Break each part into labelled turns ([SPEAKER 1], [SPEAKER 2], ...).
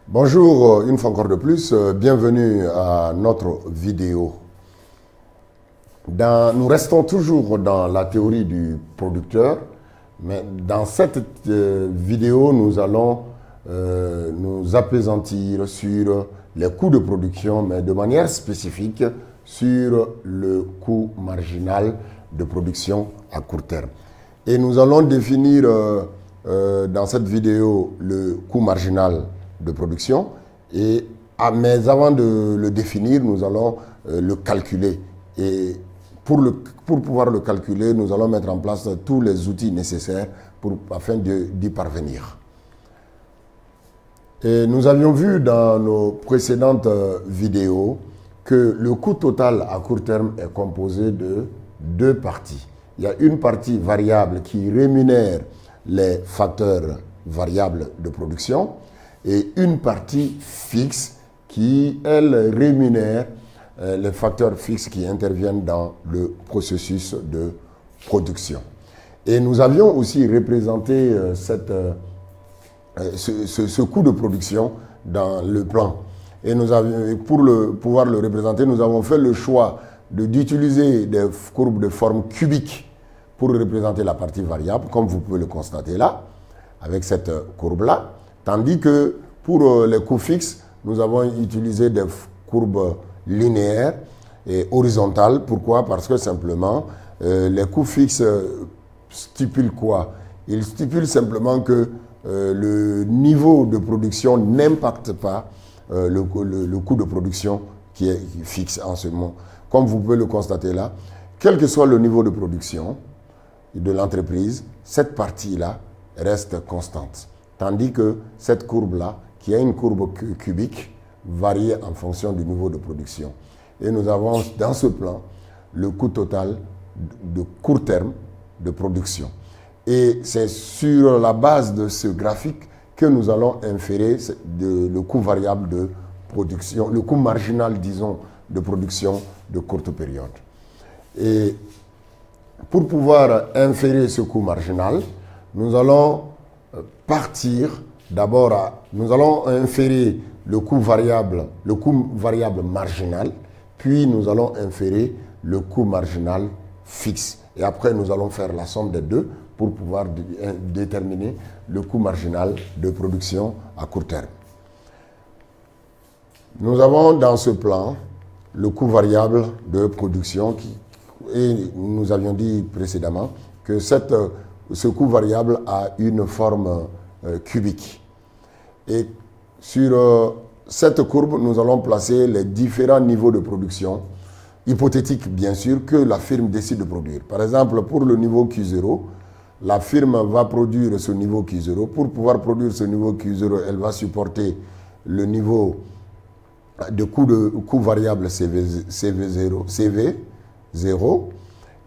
[SPEAKER 1] Bonjour, une fois encore de plus, bienvenue à notre vidéo. Nous restons toujours dans la théorie du producteur, mais dans cette vidéo, nous allons nous appesantir sur les coûts de production, mais de manière spécifique sur le coût marginal de production à court terme. Et nous allons définir dans cette vidéo le coût marginal de production, mais avant de le définir, nous allons le calculer. Et pour pouvoir le calculer, nous allons mettre en place tous les outils nécessaires afin d'y parvenir. Et nous avions vu dans nos précédentes vidéos que le coût total à court terme est composé de deux parties. Il y a une partie variable qui rémunère les facteurs variables de production et une partie fixe qui, elle, rémunère les facteurs fixes qui interviennent dans le processus de production. Et nous avions aussi représenté ce coût de production dans le plan. Et pour pouvoir le représenter, nous avons fait le choix d'utiliser des courbes de forme cubique pour représenter la partie variable, comme vous pouvez le constater là, avec cette courbe-là. Tandis que pour les coûts fixes, nous avons utilisé des courbes linéaires et horizontales. Pourquoi? Parce que simplement, les coûts fixes stipulent quoi? Ils stipulent simplement que le niveau de production n'impacte pas le coût de production qui est fixe en ce moment. Comme vous pouvez le constater là, quel que soit le niveau de production de l'entreprise, cette partie-là reste constante. Tandis que cette courbe-là, qui est une courbe cubique, varie en fonction du niveau de production. Et nous avons dans ce plan le coût total de court terme de production. Et c'est sur la base de ce graphique que nous allons inférer le coût variable de production, le coût marginal, disons, de production de courte période. Et pour pouvoir inférer ce coût marginal, nous allons partir d'abord nous allons inférer le coût variable marginal, puis nous allons inférer le coût marginal fixe. Et après, nous allons faire la somme des deux pour pouvoir déterminer le coût marginal de production à court terme. Nous avons dans ce plan le coût variable de production et nous avions dit précédemment que ce coût variable a une forme cubique. Et sur cette courbe, nous allons placer les différents niveaux de production, hypothétiques bien sûr, que la firme décide de produire. Par exemple, pour le niveau Q0, la firme va produire ce niveau Q0. Pour pouvoir produire ce niveau Q0, elle va supporter le niveau de coût variable CV0.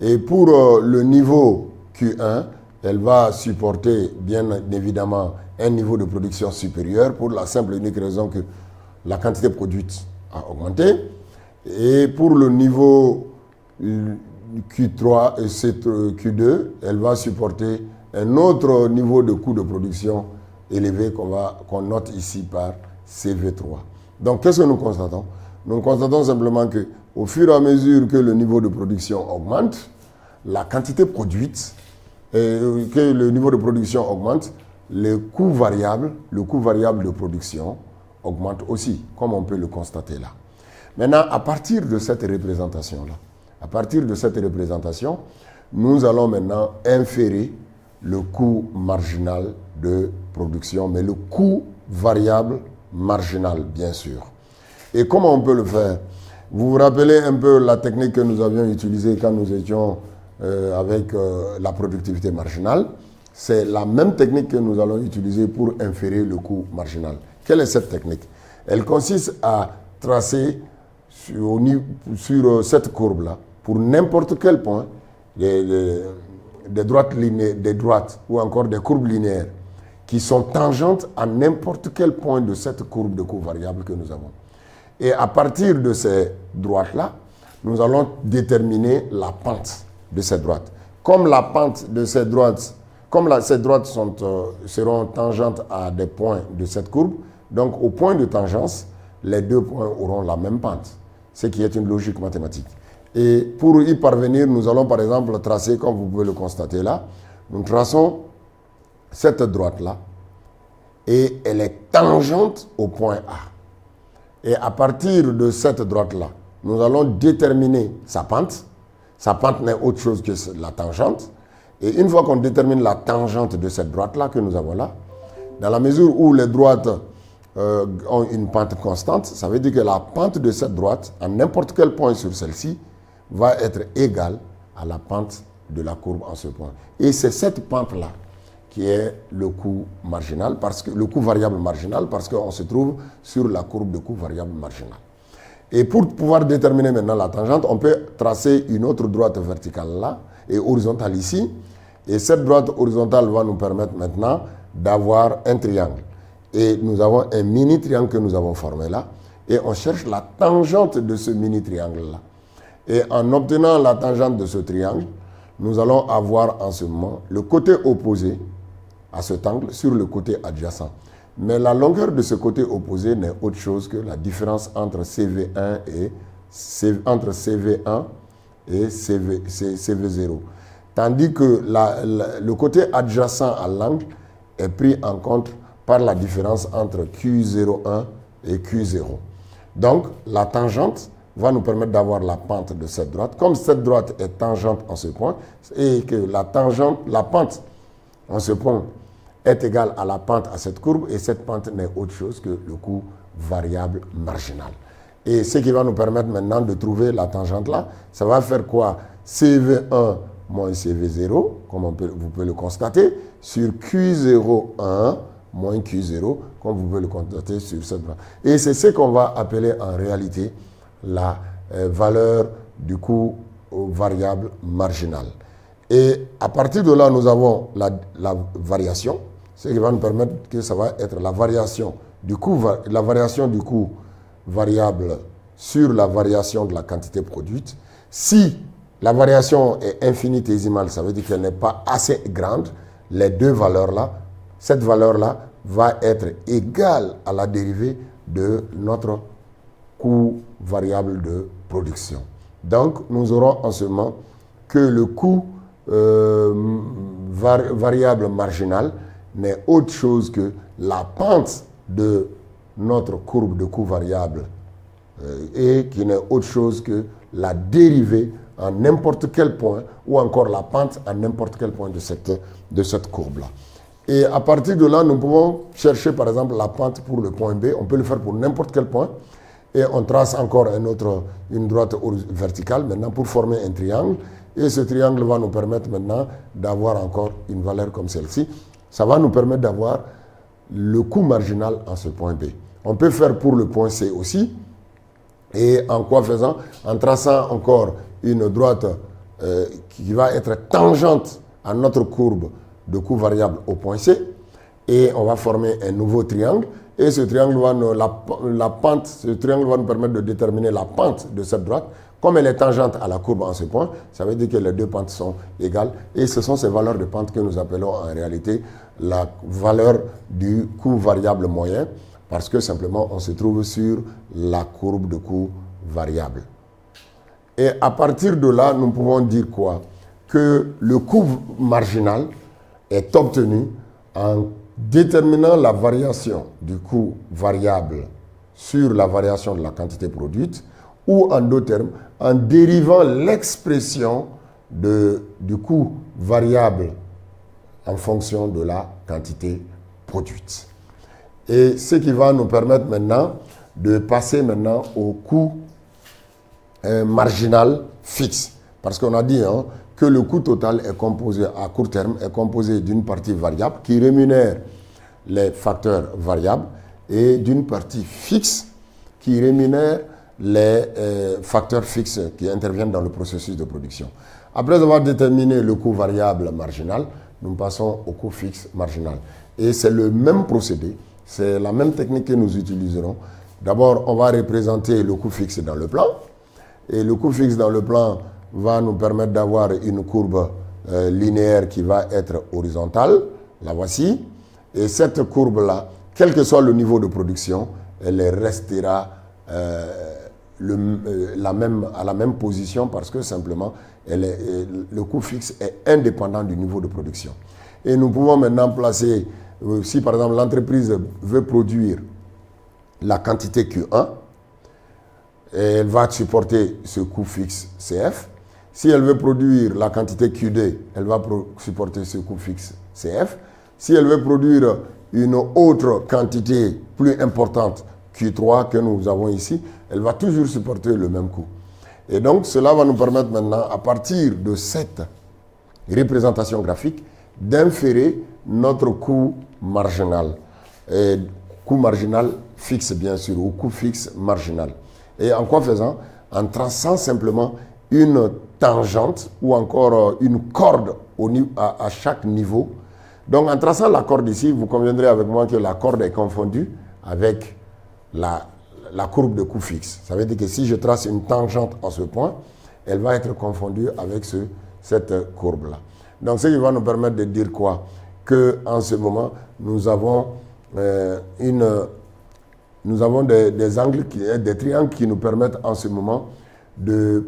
[SPEAKER 1] Et pour le niveau Q1, elle va supporter bien évidemment un niveau de production supérieur pour la simple et unique raison que la quantité produite a augmenté. Et pour le niveau Q3 et Q2, elle va supporter un autre niveau de coût de production élevé qu'on note ici par CV3. Donc, qu'est-ce que nous constatons? Nous constatons simplement qu'au fur et à mesure que le niveau de production augmente, la quantité produite, que le niveau de production augmente, le coût variable de production augmente aussi, comme on peut le constater là. Maintenant, à partir de cette représentation-là, nous allons maintenant inférer le coût marginal de production, mais le coût variable marginal, bien sûr. Et comment on peut le faire? Vous vous rappelez un peu la technique que nous avions utilisée quand nous étions avec la productivité marginale. C'est la même technique que nous allons utiliser pour inférer le coût marginal. Quelle est cette technique? Elle consiste à tracer sur cette courbe-là, pour n'importe quel point, des droites ou encore des courbes linéaires qui sont tangentes à n'importe quel point de cette courbe de coût variable que nous avons. Et à partir de ces droites-là, nous allons déterminer la pente de ces droites. Comme la pente de ces droites, ces droites seront tangentes à des points de cette courbe, Donc, au point de tangence, les deux points auront la même pente, ce qui est une logique mathématique. Et pour y parvenir, nous allons par exemple tracer, comme vous pouvez le constater là, nous traçons cette droite-là et elle est tangente au point A. Et à partir de cette droite-là, nous allons déterminer sa pente. Sa pente n'est autre chose que la tangente. Et une fois qu'on détermine la tangente de cette droite-là que nous avons là, dans la mesure où les droites ont une pente constante, ça veut dire que la pente de cette droite, à n'importe quel point sur celle-ci, va être égale à la pente de la courbe en ce point. Et c'est cette pente-là qui est le coût marginal, le coût variable marginal, parce qu'on se trouve sur la courbe de coût variable marginal. Et pour pouvoir déterminer maintenant la tangente, on peut tracer une autre droite verticale là et horizontale ici. Et cette droite horizontale va nous permettre maintenant d'avoir un triangle. Et nous avons un mini-triangle que nous avons formé là. Et on cherche la tangente de ce mini-triangle là. Et en obtenant la tangente de ce triangle, nous allons avoir en ce moment le côté opposé à cet angle sur le côté adjacent. Mais la longueur de ce côté opposé n'est autre chose que la différence entre CV1 et CV0. Tandis que le côté adjacent à l'angle est pris en compte par la différence entre Q01 et Q0. Donc, la tangente va nous permettre d'avoir la pente de cette droite. Comme cette droite est tangente en ce point, et que la pente en ce point est égale à la pente à cette courbe, et cette pente n'est autre chose que le coût variable marginal. Et ce qui va nous permettre maintenant de trouver la tangente là, ça va faire quoi? CV1 moins CV0, comme vous pouvez le constater, sur Q01 moins Q0, comme vous pouvez le constater sur cette droite. Et c'est ce qu'on va appeler en réalité la valeur du coût variable marginal. Et à partir de là, nous avons la variation, ce qui va nous permettre que ça va être la variation du coût variable sur la variation de la quantité produite. Si la variation est infinitésimale, ça veut dire qu'elle n'est pas assez grande, les deux valeurs-là, cette valeur-là va être égale à la dérivée de notre coût variable de production. Donc, nous aurons en ce moment que le coût variable marginal n'est autre chose que la pente de notre courbe de coût variable et qui n'est autre chose que la dérivée à n'importe quel point ou encore la pente à n'importe quel point de cette courbe-là. Et à partir de là, nous pouvons chercher par exemple la pente pour le point B. On peut le faire pour n'importe quel point. Et on trace encore une droite verticale maintenant pour former un triangle. Et ce triangle va nous permettre maintenant d'avoir encore une valeur comme celle-ci. Ça va nous permettre d'avoir le coût marginal en ce point B. On peut faire pour le point C aussi. Et en quoi faisant? En traçant encore une droite qui va être tangente à notre courbe de coût variable au point C. Et on va former un nouveau triangle. Et ce triangle va nous permettre de déterminer la pente de cette droite. Comme elle est tangente à la courbe en ce point, ça veut dire que les deux pentes sont égales. Et ce sont ces valeurs de pente que nous appelons en réalité la valeur du coût variable moyen, parce que simplement on se trouve sur la courbe de coût variable. Et à partir de là, nous pouvons dire quoi? Que le coût marginal est obtenu en déterminant la variation du coût variable sur la variation de la quantité produite, ou en d'autres termes, en dérivant l'expression du coût variable en fonction de la quantité produite. Et ce qui va nous permettre maintenant de passer maintenant au coût marginal fixe. Parce qu'on a dit que le coût total est composé à court terme, est composé d'une partie variable qui rémunère les facteurs variables et d'une partie fixe qui rémunère les facteurs fixes qui interviennent dans le processus de production. Après avoir déterminé le coût variable marginal, nous passons au coût fixe marginal. Et c'est le même procédé, c'est la même technique que nous utiliserons. D'abord, on va représenter le coût fixe dans le plan. Et le coût fixe dans le plan va nous permettre d'avoir une courbe linéaire qui va être horizontale. La voici. Et cette courbe-là, quel que soit le niveau de production, elle restera à la même position parce que simplement, le coût fixe est indépendant du niveau de production. Et nous pouvons maintenant placer, si par exemple l'entreprise veut produire la quantité Q1, et elle va supporter ce coût fixe CF. Si elle veut produire la quantité Q2, elle va supporter ce coût fixe CF. Si elle veut produire une autre quantité plus importante, Q3, que nous avons ici, elle va toujours supporter le même coût. Et donc, cela va nous permettre maintenant, à partir de cette représentation graphique, d'inférer notre coût marginal. Et coût marginal fixe, bien sûr, ou coût fixe marginal. Et en quoi faisant? En traçant simplement une tangente ou encore une corde à chaque niveau. Donc, en traçant la corde ici, vous conviendrez avec moi que la corde est confondue avec la courbe de coût fixe. Ça veut dire que si je trace une tangente en ce point, elle va être confondue avec cette courbe-là. Donc, ce qui va nous permettre de dire quoi? Qu'en ce moment, nous avons des angles, des triangles qui nous permettent en ce moment de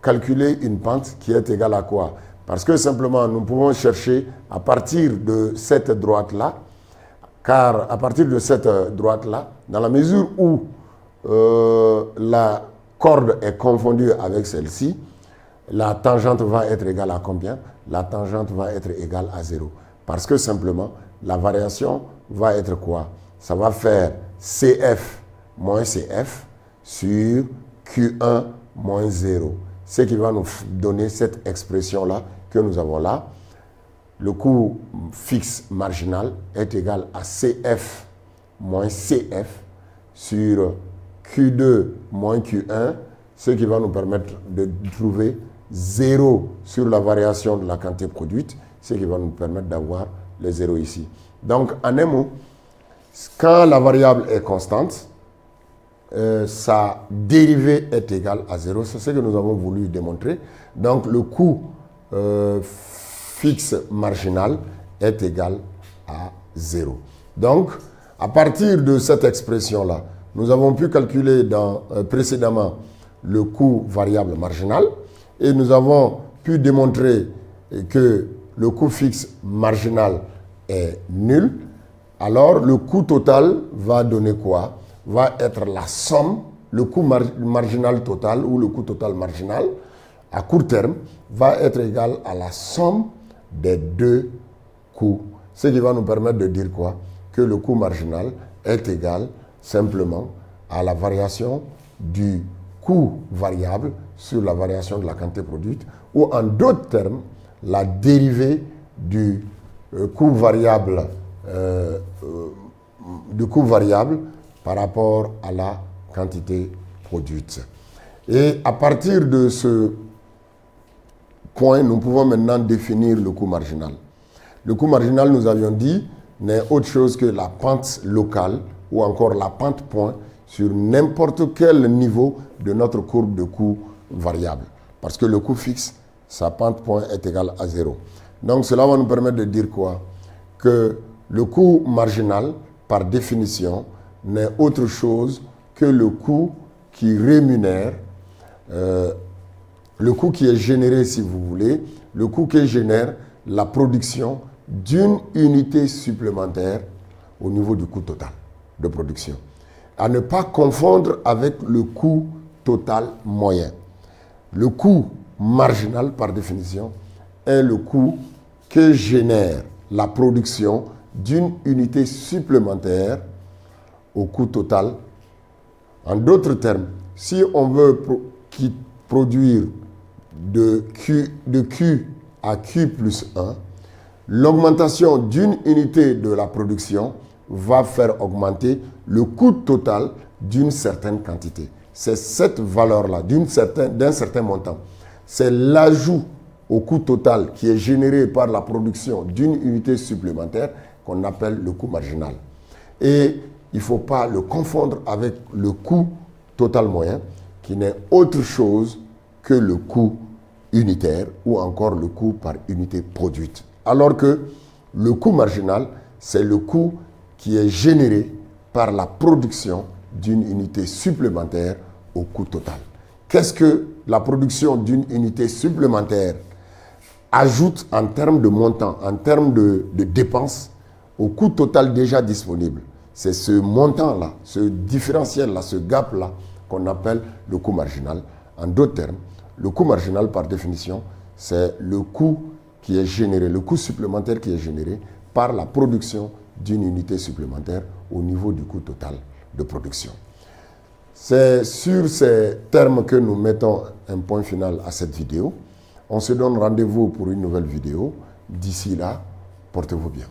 [SPEAKER 1] calculer une pente qui est égale à quoi? Parce que simplement, nous pouvons chercher à partir de cette droite-là, car à partir de cette droite-là, dans la mesure où la corde est confondue avec celle-ci, la tangente va être égale à combien? La tangente va être égale à 0. Parce que simplement, la variation va être quoi? Ça va faire CF moins CF sur Q1 moins 0. Ce qui va nous donner cette expression-là que nous avons là. Le coût fixe marginal est égal à CF moins CF sur Q2 moins Q1, ce qui va nous permettre de trouver 0 sur la variation de la quantité produite, ce qui va nous permettre d'avoir les 0 ici. Donc, en un mot, quand la variable est constante, sa dérivée est égale à 0. C'est ce que nous avons voulu démontrer. Donc, le coût fixe marginal est égal à 0. Donc, à partir de cette expression-là, nous avons pu calculer précédemment le coût variable marginal et nous avons pu démontrer que le coût fixe marginal est nul. Alors, le coût total va donner quoi? Va être la somme, le coût marginal total ou le coût total marginal à court terme va être égal à la somme des deux coûts. Ce qui va nous permettre de dire quoi? Que le coût marginal est égal simplement à la variation du coût variable sur la variation de la quantité produite, ou en d'autres termes, la dérivée du coût variable par rapport à la quantité produite. Et à partir de ce point, nous pouvons maintenant définir le coût marginal. Le coût marginal, nous avions dit, n'est autre chose que la pente locale ou encore la pente point sur n'importe quel niveau de notre courbe de coût variable. Parce que le coût fixe, sa pente point est égale à 0. Donc cela va nous permettre de dire quoi? Que le coût marginal, par définition, n'est autre chose que le coût qui rémunère, le coût qui est généré, si vous voulez, le coût qui génère la production d'une unité supplémentaire au niveau du coût total de production. À ne pas confondre avec le coût total moyen. Le coût marginal, par définition, est le coût que génère la production d'une unité supplémentaire au coût total. En d'autres termes, si on veut produire de Q à Q plus 1, l'augmentation d'une unité de la production va faire augmenter le coût total d'une certaine quantité. C'est cette valeur-là, d'un certain montant. C'est l'ajout au coût total qui est généré par la production d'une unité supplémentaire qu'on appelle le coût marginal. Et il ne faut pas le confondre avec le coût total moyen, qui n'est autre chose que le coût unitaire ou encore le coût par unité produite. Alors que le coût marginal, c'est le coût qui est généré par la production d'une unité supplémentaire au coût total. Qu'est-ce que la production d'une unité supplémentaire ajoute en termes de montant, en termes de dépenses au coût total déjà disponible? C'est ce montant-là, ce différentiel-là, ce gap-là qu'on appelle le coût marginal. En d'autres termes, le coût marginal, par définition, c'est le coût qui est généré, le coût supplémentaire qui est généré par la production d'une unité supplémentaire au niveau du coût total de production. C'est sur ces termes que nous mettons un point final à cette vidéo. On se donne rendez-vous pour une nouvelle vidéo. D'ici là, portez-vous bien.